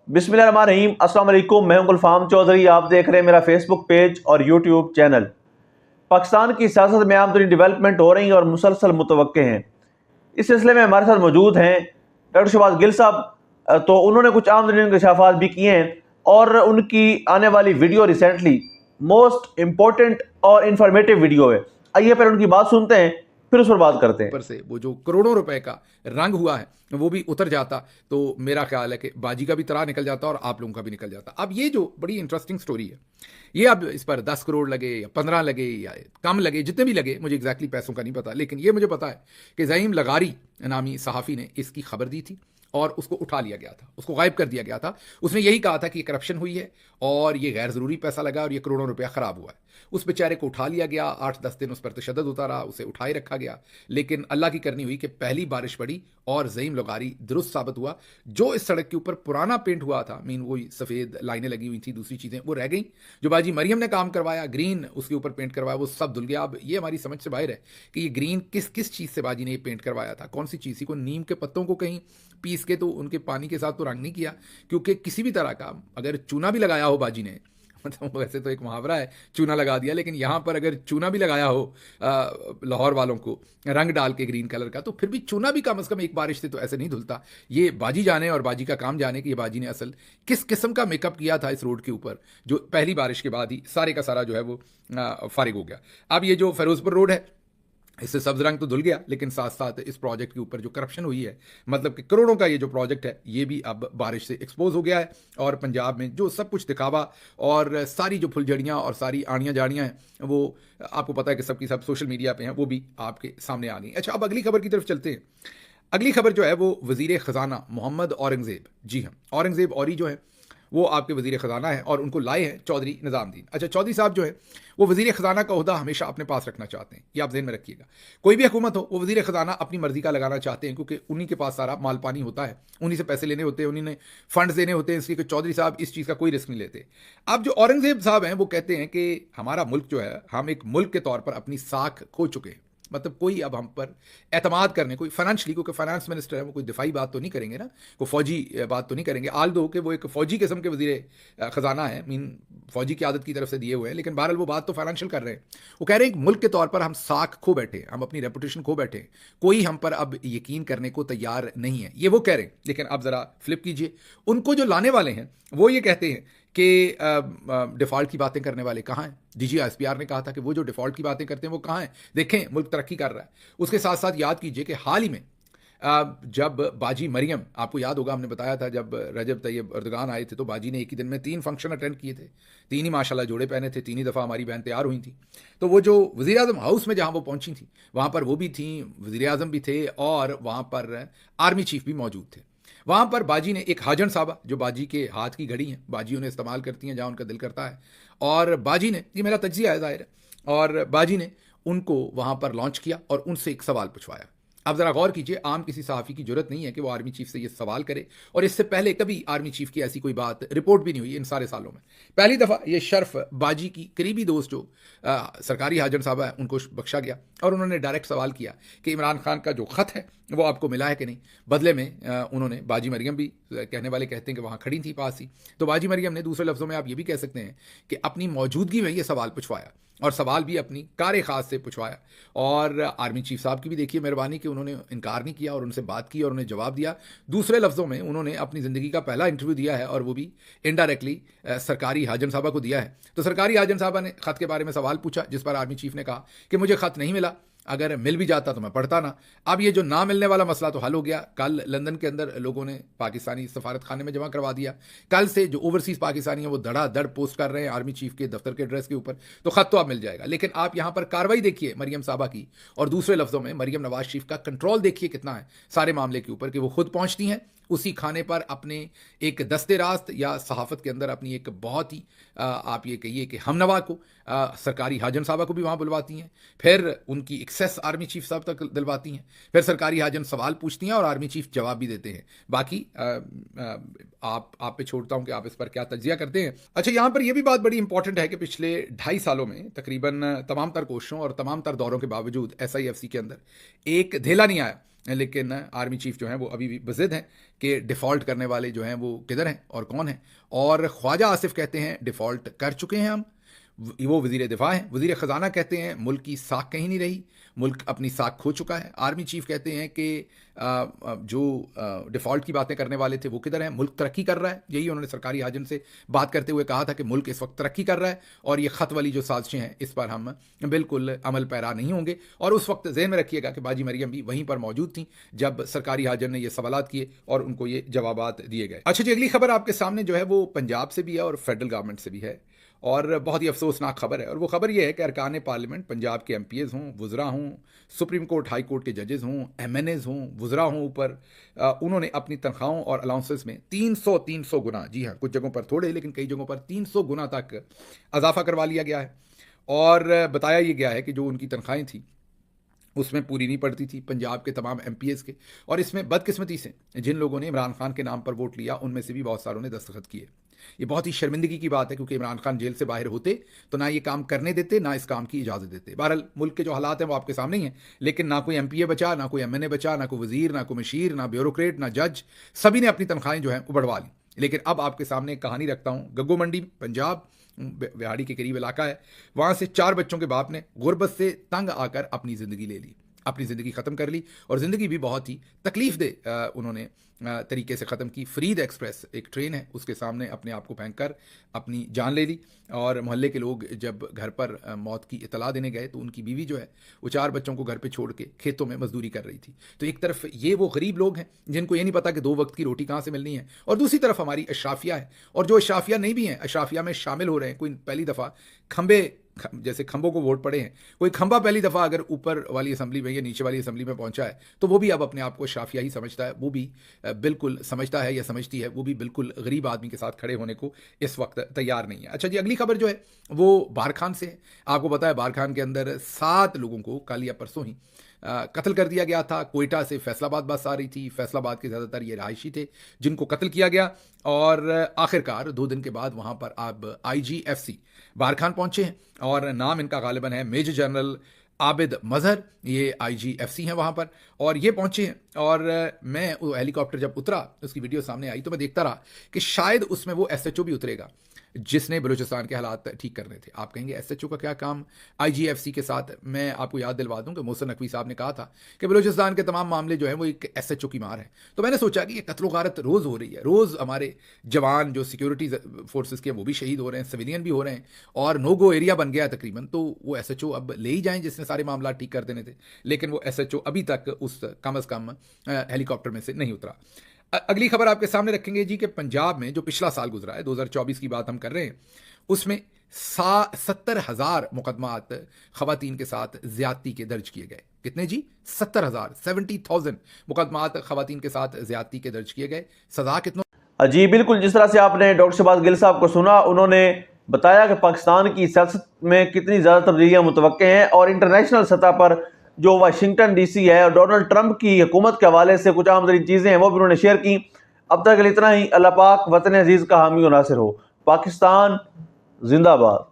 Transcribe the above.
बिस्मिल्लाहिर्रहमानिर्रहीम। अस्सलाम वालेकुम। मैं हूं गुलफाम चौधरी। आप देख रहे हैं मेरा फेसबुक पेज और यूट्यूब चैनल। पाकिस्तान की सियासत में आम तरीन डेवलपमेंट हो रही है और मुसलसल मुतवक्के हैं। इस सिलसिले में हमारे साथ मौजूद हैं डॉक्टर शहबाज गिल साहब। तो उन्होंने कुछ आम तरीन इंकशाफात भी किए हैं और उनकी आने वाली वीडियो रिसेंटली मोस्ट इम्पोर्टेंट और इंफॉर्मेटिव वीडियो है। आइए पहले उनकी बात सुनते हैं, फिर उस पर बात करते हैं। ऊपर से वो जो करोड़ों रुपए का रंग हुआ है वो भी उतर जाता, तो मेरा ख्याल है कि बाजी का भी तरा निकल जाता और आप लोगों का भी निकल जाता। अब ये जो बड़ी इंटरेस्टिंग स्टोरी है, ये अब इस पर 10 करोड़ लगे या 15 लगे या कम लगे, जितने भी लगे, मुझे एग्जैक्टली पैसों का नहीं पता, लेकिन ये मुझे पता है कि ज़हीम लगारी नामी सहाफ़ी ने इसकी खबर दी थी और उसको उठा लिया गया था, उसको गायब कर दिया गया था। उसने यही कहा था कि करप्शन हुई है और ये गैर ज़रूरी पैसा लगा और ये करोड़ों रुपया ख़राब हुआ है। उस बेचारे को उठा लिया गया, 8-10 दिन उस पर तशद्दुद होता रहा, उसे उठाए रखा गया। लेकिन अल्लाह की करनी हुई कि पहली बारिश पड़ी और ज़हीम लगारी दुरुस्त साबित हुआ। जो इस सड़क के ऊपर पुराना पेंट हुआ था, मीन वही सफ़ेद लाइनें लगी हुई थी, दूसरी चीज़ें वो रह गई। जो बाजी मरियम ने काम करवाया, ग्रीन उसके ऊपर पेंट करवाया, वो सब धुल गया। अब ये हमारी समझ से बाहर है कि ये ग्रीन किस किस चीज़ से बाजी ने ये पेंट करवाया था, कौन सी चीज़, को नीम के पत्तों को कहीं पीस के तो उनके पानी के साथ तो रंग नहीं किया, क्योंकि किसी भी तरह का अगर चूना भी लगाया हो बाजी ने, मतलब वैसे तो एक मुहावरा है चूना लगा दिया, लेकिन यहाँ पर अगर चूना भी लगाया हो लाहौर वालों को रंग डाल के ग्रीन कलर का, तो फिर भी चूना भी कम से कम एक बारिश से तो ऐसे नहीं धुलता। ये बाजी जाने और बाजी का काम जाने कि ये बाजी ने असल किस किस्म का मेकअप किया था इस रोड के ऊपर, जो पहली बारिश के बाद ही सारे का सारा जो है वो फारिग हो गया। अब ये जो फिरोजपुर रोड है, इससे सब्ज रंग तो धुल गया, लेकिन साथ साथ इस प्रोजेक्ट के ऊपर जो करप्शन हुई है, मतलब कि करोड़ों का ये जो प्रोजेक्ट है, ये भी अब बारिश से एक्सपोज हो गया है। और पंजाब में जो सब कुछ दिखावा और सारी जो फुलझड़ियाँ और सारी आड़ियाँ जाड़ियाँ हैं, वो आपको पता है कि सबकी सब सोशल मीडिया पे हैं, वो भी आपके सामने आ गई। अच्छा, अब अगली खबर की तरफ चलते हैं। अगली खबर जो है वो वज़ीर ख़जाना मोहम्मद औरंगज़ेब, जी हाँ, औरंगज़ेब औरी जो है वो आपके वज़ीर ख़जाना है और उनको लाए हैं चौधरी निज़ामुद्दीन। अच्छा, चौधरी साहब जो है वो वज़ीर ख़जाना का ओहदा हमेशा अपने पास रखना चाहते हैं, ये आप ज़हन में रखिएगा। कोई भी हुकूमत हो, वो वज़ीर ख़जाना अपनी मर्ज़ी का लगाना चाहते हैं, क्योंकि उन्हीं के पास सारा माल पानी होता है, उन्हीं से पैसे लेने होते हैं, उन्हीं ने फंड्स देने होते हैं, इसलिए कि चौधरी साहब इस चीज़ का कोई रिस्क नहीं लेते। अब जो औरंगज़ेब साहब हैं वो कहते हैं कि हमारा मुल्क जो है, हम एक मुल्क के तौर पर अपनी साख खो चुके हैं, मतलब कोई अब हम पर एतमाद करने, कोई फाइनेंशली, क्योंकि फाइनेंस मिनिस्टर है, वो कोई दिफाई बात तो नहीं करेंगे ना, कोई फौजी बात तो नहीं करेंगे, आल दो कि वो एक फौजी किस्म के वज़ीर ख़जाना है, मीन फौजी की आदत की तरफ से दिए हुए हैं, लेकिन बहरहाल वो बात तो फाइनेंशियल कर रहे हैं। वो कह रहे हैं मुल्क के तौर पर हम साख खो बैठे, हम अपनी रेपुटेशन खो बैठे, कोई हम पर अब यकीन करने को तैयार नहीं है, ये वो कह रहे हैं। लेकिन अब ज़रा फ्लिप कीजिए, उनको जो लाने वाले हैं वो ये कहते हैं कि डिफ़ॉल्ट की बातें करने वाले कहाँ हैं। DGSPR ने कहा था कि वो जो डिफ़ॉल्ट की बातें करते हैं वो कहाँ हैं, देखें मुल्क तरक्की कर रहा है। उसके साथ साथ याद कीजिए कि हाल ही में जब बाजी मरियम, आपको याद होगा हमने बताया था, जब रजब तैयब अर्दगान आए थे तो बाजी ने एक ही दिन में 3 फंक्शन अटेंड किए थे, 3 ही माशाल्लाह जोड़े पहने थे, 3 ही दफ़ा हमारी बहन तैयार हुई थी। तो वो जो वज़ीर आज़म हाउस में जहाँ वो पहुंची थी, वहाँ पर वो भी थी, वज़ीर आज़म भी थे और वहाँ पर आर्मी चीफ भी मौजूद थे। वहाँ पर बाजी ने एक हाजन साहबा, जो बाजी के हाथ की घड़ी हैं, बाजी उन्हें इस्तेमाल करती हैं जहाँ उनका दिल करता है, और बाजी ने, ये मेरा तज्जिया है ज़ाहिर है, और बाजी ने उनको वहाँ पर लॉन्च किया और उनसे एक सवाल पूछवाया। अब ज़रा गौर कीजिए, आम किसी सहाफ़ी की जरूरत नहीं है कि वो आर्मी चीफ से ये सवाल करे, और इससे पहले कभी आर्मी चीफ की ऐसी कोई बात रिपोर्ट भी नहीं हुई इन सारे सालों में। पहली दफ़ा ये शर्फ बाजी की करीबी दोस्त जो सरकारी हाजन साहबा है उनको बख्शा गया, और उन्होंने डायरेक्ट सवाल किया कि इमरान खान का जो ख़त है वो आपको मिला है कि नहीं। बदले में उन्होंने, बाजी मरियम भी, कहने वाले कहते हैं कि वहाँ खड़ी थी पास ही, तो बाजी मरियम ने दूसरे लफ्ज़ों में आप ये भी कह सकते हैं कि अपनी मौजूदगी में ये सवाल पूछवाया, और सवाल भी अपनी कार ख़ास से पूछवाया। और आर्मी चीफ साहब की भी देखिए मेहरबानी कि उन्होंने इनकार नहीं किया और उनसे बात की और उन्हें जवाब दिया। दूसरे लफ्ज़ों में उन्होंने अपनी ज़िंदगी का पहला इंटरव्यू दिया है, और वो भी इनडायरेक्टली सरकारी हाजन साहबा को दिया है। तो सरकारी हाजन साहबा ने ख़त के बारे में सवाल पूछा, जिस पर आर्मी चीफ ने कहा कि मुझे ख़त नहीं मिला, अगर मिल भी जाता तो मैं पढ़ता ना। अब ये जो ना मिलने वाला मसला तो हल हो गया। कल लंदन के अंदर लोगों ने पाकिस्तानी सफारत खाने में जमा करवा दिया। कल से जो ओवरसीज़ पाकिस्तानी हैं वो धड़ाधड़ पोस्ट कर रहे हैं आर्मी चीफ के दफ्तर के एड्रेस के ऊपर, तो ख़त तो अब मिल जाएगा। लेकिन आप यहाँ पर कार्रवाई देखिए मरियम साहबा की, और दूसरे लफ्ज़ों में मरियम नवाज शरीफ का कंट्रोल देखिए कितना है सारे मामले के ऊपर, कि वो खुद पहुँचती हैं उसी खाने पर, अपने एक दस्ते रास्त या सहाफ़त के अंदर अपनी एक बहुत ही आप ये कहिए कि हमनवा को, सरकारी हाजन साहबा को भी वहाँ बुलवाती हैं, फिर उनकी एक्सेस आर्मी चीफ साहब तक दिलवाती हैं, फिर सरकारी हाजन सवाल पूछती हैं और आर्मी चीफ जवाब भी देते हैं। बाकी आप पे छोड़ता हूँ कि आप इस पर क्या तज्जिया करते हैं। अच्छा, यहाँ पर यह भी बात बड़ी इंपॉर्टेंट है कि पिछले 2.5 सालों में तकरीबन तमाम तर कोशिशों और तमाम तर दौरों के बावजूद SIFC के अंदर एक धेला नहीं आया लेकिन आर्मी चीफ जो हैं वो अभी भी बज़िद हैं कि डिफ़ॉल्ट करने वाले जो हैं वो किधर हैं और कौन हैं। और ख्वाजा आसिफ कहते हैं डिफ़ॉल्ट कर चुके हैं हम, वो वज़ीर दिफा हैं। वज़ीर ख़जाना कहते हैं मुल्क की साख कहीं नहीं रही, मुल्क अपनी साख खो चुका है। आर्मी चीफ कहते हैं कि जो डिफ़ॉल्ट की बातें करने वाले थे वो किधर हैं, मुल्क तरक्की कर रहा है। यही उन्होंने सरकारी हाजिम से बात करते हुए कहा था कि मुल्क इस वक्त तरक्की कर रहा है और ये ख़त वाली जो साजिशें हैं इस पर हम बिल्कुल अमल पैरा नहीं होंगे। और उस वक्त ज़हन में रखिएगा कि बाजी मरियम भी वहीं पर मौजूद थी जब सरकारी हाजिम ने ये सवालात किए और उनको ये जवाबात दिए गए। अच्छा जी, अगली खबर आपके सामने जो है वो पंजाब से भी है और फेडरल गवर्नमेंट से भी है और बहुत ही अफसोसनाक खबर है। और वो खबर ये है कि अरकान पार्लियामेंट पंजाब के MPs हों, वुज़रा हों, सुप्रीम कोर्ट हाई कोर्ट के जजेस हों, MNAs हों, वुज़रा हों, ऊपर उन्होंने अपनी तनख्वाहों और अलाउंसेस में 300 गुना, जी हाँ, कुछ जगहों पर थोड़े लेकिन कई जगहों पर 300 गुना तक इजाफा करवा लिया गया है। और बताया ये गया है कि जो उनकी तनख्वाहें थी उसमें पूरी नहीं पड़ती थी पंजाब के तमाम MPs के। और इसमें बदकिस्मती से जिन लोगों ने इमरान खान के नाम पर वोट लिया उनमें से भी बहुत सारों ने दस्तखत किए। ये बहुत ही शर्मिंदगी की बात है क्योंकि इमरान खान जेल से बाहर होते तो ना ये काम करने देते, ना इस काम की इजाज़त देते। बहरहाल मुल्क के जो हालात हैं वो आपके सामने ही हैं, लेकिन ना कोई MPA बचा, ना कोई MNA बचा, ना कोई वज़ीर, ना कोई मशीर, ना ब्यूरोक्रेट, ना जज, सभी ने अपनी तनख्वाहें जो हैं वो बढ़वा ली। लेकिन अब आपके सामने एक कहानी रखता हूँ। गग्गो मंडी पंजाब बिहाड़ी के करीब इलाका है, वहाँ से 4 बच्चों के बाप ने गुर्बत से तंग आकर अपनी ज़िंदगी ले ली, अपनी ज़िंदगी ख़त्म कर ली और ज़िंदगी भी बहुत ही तकलीफ़ दे उन्होंने तरीके से ख़त्म की। फ़रीद एक्सप्रेस एक ट्रेन है, उसके सामने अपने आप को फेंक कर अपनी जान ले ली। और मोहल्ले के लोग जब घर पर मौत की इतला देने गए तो उनकी बीवी जो है वो 4 बच्चों को घर पे छोड़ के खेतों में मजदूरी कर रही थी। तो एक तरफ ये वो गरीब लोग हैं जिनको ये नहीं पता कि 2 वक्त की रोटी कहाँ से मिलनी है, और दूसरी तरफ हमारी अशराफिया है। और जो अशराफिया नहीं भी हैं, अशराफिया में शामिल हो रहे हैं। कोई पहली दफ़ा जैसे खंभों को वोट पड़े हैं, कोई खंभा पहली दफ़ा अगर ऊपर वाली असेंबली में या नीचे वाली असेंबली में पहुंचा है तो वो भी अब अपने आप को अशराफिया ही समझता है। वो भी बिल्कुल समझता है या समझती है, वो भी बिल्कुल गरीब आदमी के साथ खड़े होने को इस वक्त तैयार नहीं है। अच्छा जी, अगली खबर जो है वो बारखान से है। आपको पता है बारखान के अंदर 7 लोगों को कल या परसों ही कत्ल कर दिया गया था। कोयटा से फैसलाबाद बस आ रही थी, फैसलाबाद के ज़्यादातर ये रहायशी थे जिनको कत्ल किया गया। और आखिरकार 2 दिन के बाद वहाँ पर अब IGFC बारखान पहुँचे हैं और नाम इनका गालिबन है मेजर जनरल आबिद मजहर। ये IGFC हैं वहाँ पर और ये पहुँचे हैं। और मैं वो हेलीकॉप्टर जब उतरा, उसकी वीडियो सामने आई तो मैं देखता रहा कि शायद उसमें वो SHO भी उतरेगा जिसने बलूचिस्तान के हालात ठीक करने थे। आप कहेंगे SHO का क्या काम IGFC के साथ? मैं आपको याद दिलवा दूं कि मोहसिन नकवी साहब ने कहा था कि बलूचिस्तान के तमाम मामले जो हैं वो एक SHO की मार है। तो मैंने सोचा कि ये कत्ल गारत रोज़ हो रही है, रोज़ हमारे जवान जो सिक्योरिटी फोर्सेस के वो भी शहीद हो रहे हैं, सिविलियन भी हो रहे हैं और नो गो एरिया बन गया तकरीबन। तो वो SHO अब ले ही जाएं जिसने सारे मामला ठीक कर देने थे, लेकिन वो SHO अभी तक उस कम अज़ कम हेलीकॉप्टर में से नहीं उतरा। अगली खबर आपके सामने रखेंगे जी कि पंजाब में जो पिछला साल गुजरा है, 2024 की बात हम कर रहे हैं, उसमें 70,000 मुकदमात खवातीन के साथ ज्यादती के दर्ज किए गए। कितने जी? 70,000 मुकदमात खवातीन के साथ ज्यादती के दर्ज किए गए। सजा कितना? जी बिल्कुल, जिस तरह से आपने डॉक्टर शहबाज गिल साहब को सुना, उन्होंने बताया कि पाकिस्तान की सियासत में कितनी ज़्यादा तब्दीलियाँ मुतवक्के हैं और इंटरनेशनल सतह पर जो वाशिंगटन DC है और डोनाल्ड ट्रंप की हुकूमत के हवाले से कुछ आम तरीन चीज़ें हैं वो भी उन्होंने शेयर की। अब तक इतना ही। अल्लाह पाक वतन अजीज़ का हामी और नासिर हो। पाकिस्तान जिंदाबाद।